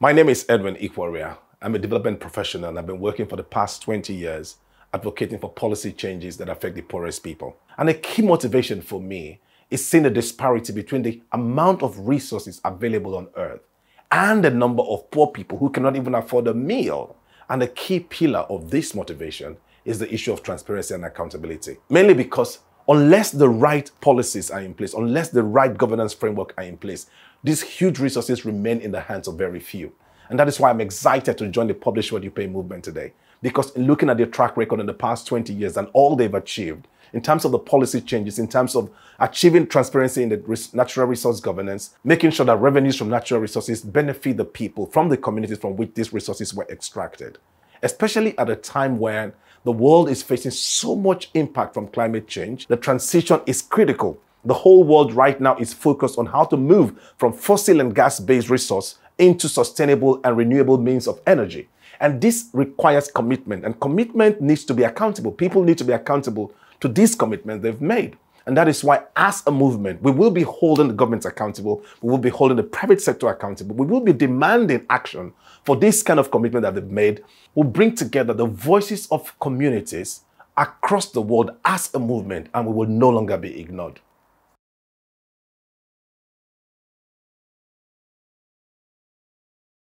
My name is Edwin Ikhuoria. I'm a development professional and I've been working for the past 20 years advocating for policy changes that affect the poorest people. And a key motivation for me is seeing the disparity between the amount of resources available on earth and the number of poor people who cannot even afford a meal. And a key pillar of this motivation is the issue of transparency and accountability. Mainly because unless the right policies are in place, unless the right governance framework are in place, these huge resources remain in the hands of very few. And that is why I'm excited to join the Publish What You Pay movement today. Because in looking at their track record in the past 20 years and all they've achieved, in terms of the policy changes, in terms of achieving transparency in the natural resource governance, making sure that revenues from natural resources benefit the people from the communities from which these resources were extracted. Especially at a time when the world is facing so much impact from climate change, the transition is critical. The whole world right now is focused on how to move from fossil and gas-based resource into sustainable and renewable means of energy. And this requires commitment, and commitment needs to be accountable. People need to be accountable to these commitments they've made. And that is why, as a movement, we will be holding the government accountable, we will be holding the private sector accountable, we will be demanding action for this kind of commitment that they've made. We'll bring together the voices of communities across the world as a movement, and we will no longer be ignored.